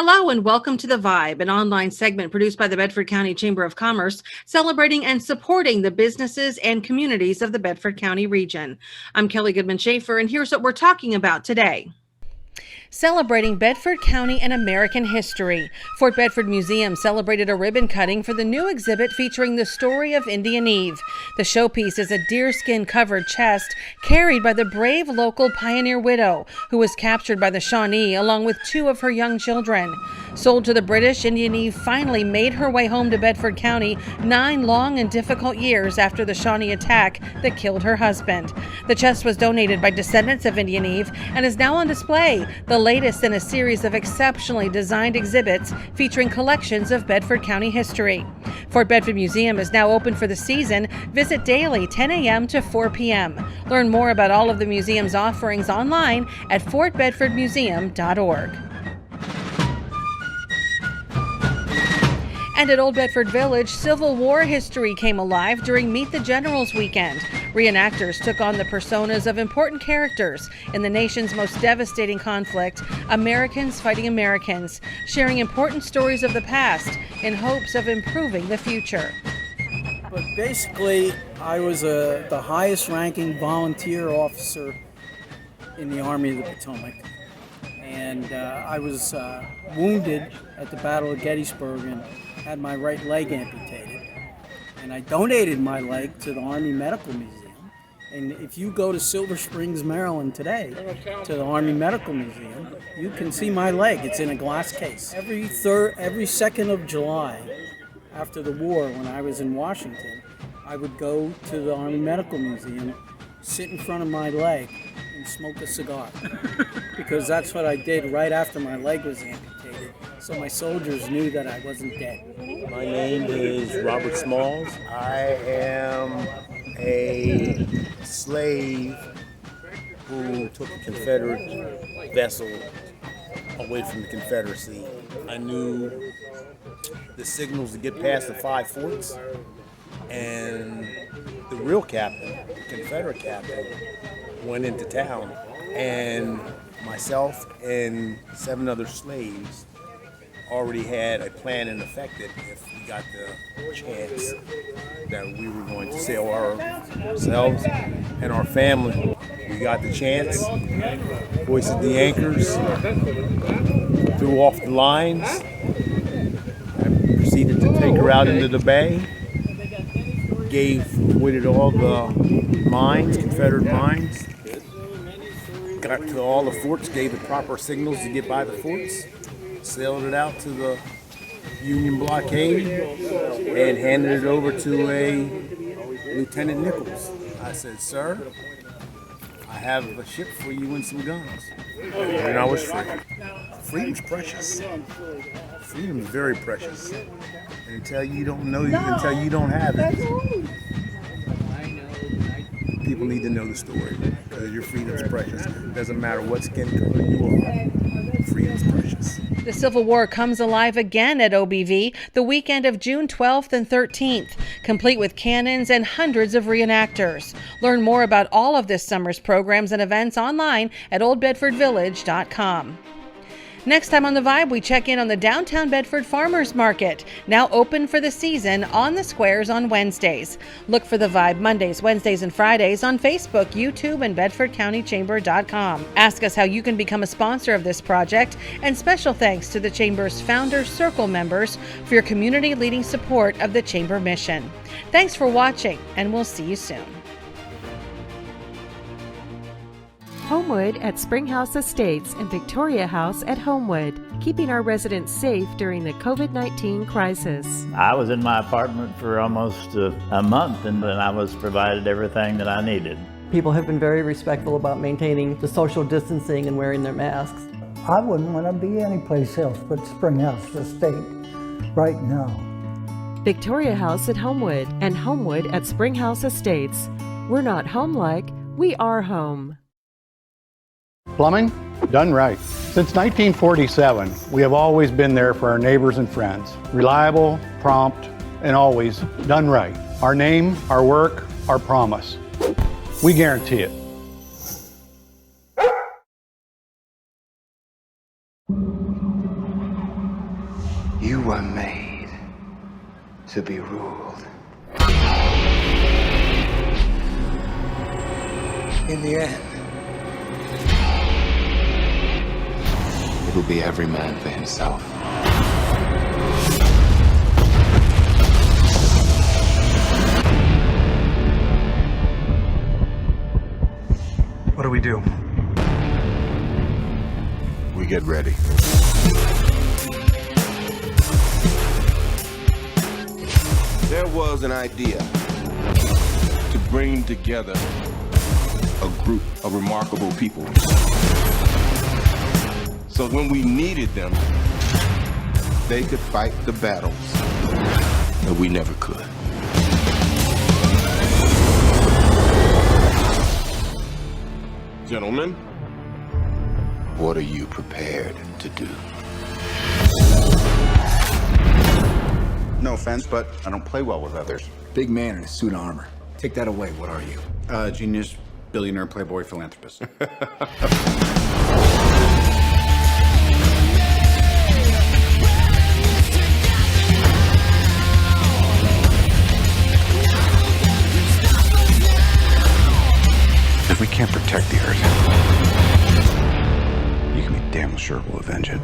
Hello and welcome to The Vibe, an online segment produced by the Bedford County Chamber of Commerce, celebrating and supporting the businesses and communities of the Bedford County region. I'm Kelly Goodman Schaefer, and here's what we're talking about today. Celebrating Bedford County and American history. Fort Bedford Museum celebrated a ribbon cutting for the new exhibit featuring the story of Indian Eve. The showpiece is a deerskin covered chest carried by the brave local pioneer widow who was captured by the Shawnee along with two of her young children. Sold to the British, Indian Eve finally made her way home to Bedford County 9 long and difficult years after the Shawnee attack that killed her husband. The chest was donated by descendants of Indian Eve and is now on display, the latest in a series of exceptionally designed exhibits featuring collections of Bedford County history. Fort Bedford Museum is now open for the season. Visit daily 10 a.m. to 4 p.m. Learn more about all of the museum's offerings online at fortbedfordmuseum.org. And at Old Bedford Village, Civil War history came alive during Meet the Generals weekend. Reenactors took on the personas of important characters in the nation's most devastating conflict, Americans fighting Americans, sharing important stories of the past in hopes of improving the future. But basically, I was the highest ranking volunteer officer in the Army of the Potomac. And I was wounded at the Battle of Gettysburg and had my right leg amputated. And I donated my leg to the Army Medical Museum. And if you go to Silver Springs, Maryland today, to the Army Medical Museum, you can see my leg. It's in a glass case. Every 2nd of July after the war, when I was in Washington, I would go to the Army Medical Museum, sit in front of my leg, and smoke a cigar. Because that's what I did right after my leg was amputated, so my soldiers knew that I wasn't dead. My name is Robert Smalls. I am a slave who took a Confederate vessel away from the Confederacy. I knew the signals to get past the 5 forts, and the real captain, the Confederate captain, went into town, and myself and 7 other slaves already had a plan in effect that if we got the chance that we were going to sail ourselves and our family, we got the chance, hoisted the anchors, threw off the lines, and proceeded to take her out into the bay, avoided all the mines, Confederate mines, got to all the forts, gave the proper signals to get by the forts, sailed it out to the Union blockade, and handed it over to a Lieutenant Nichols. I said, "Sir, I have a ship for you and some guns." And I was free. Freedom's precious. Freedom is very precious. And until you don't know, until you don't have it, people need to know the story, because your freedom's precious. It doesn't matter what skin color you are. Freedom's precious. The Civil War comes alive again at OBV the weekend of June 12th and 13th, complete with cannons and hundreds of reenactors. Learn more about all of this summer's programs and events online at oldbedfordvillage.com. Next time on The Vibe, we check in on the downtown Bedford Farmers Market, now open for the season on the squares on Wednesdays. Look for The Vibe Mondays, Wednesdays, and Fridays on Facebook, YouTube, and BedfordCountyChamber.com. Ask us how you can become a sponsor of this project, and special thanks to the Chamber's Founder Circle members for your community-leading support of the Chamber mission. Thanks for watching, and we'll see you soon. Homewood at Springhouse Estates and Victoria House at Homewood, keeping our residents safe during the COVID-19 crisis. I was in my apartment for almost a month, and then I was provided everything that I needed. People have been very respectful about maintaining the social distancing and wearing their masks. I wouldn't want to be anyplace else but Springhouse Estate right now. Victoria House at Homewood and Homewood at Springhouse Estates. We're not home-like, we are home. Plumbing, done right. Since 1947, we have always been there for our neighbors and friends. Reliable, prompt, and always done right. Our name, our work, our promise. We guarantee it. to be ruled. In the end, it'll be every man for himself. What do we do? We get ready. There was an idea to bring together a group of remarkable people. So when we needed them, they could fight the battles that we never could. Gentlemen, what are you prepared to do? No offense, but I don't play well with others. Big man in a suit of armor. Take that away. What are you? Genius, billionaire, playboy, philanthropist. If we can't protect the Earth, you can be damn sure we'll avenge it.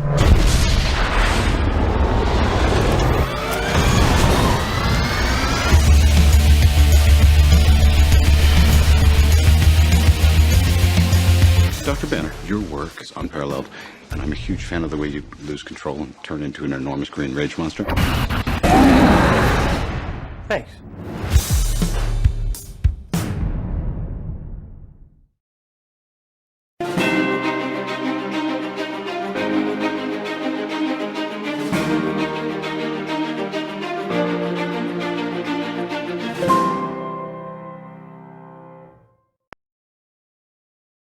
Dr. Banner, your work is unparalleled, and I'm a huge fan of the way you lose control and turn into an enormous green rage monster. Thanks.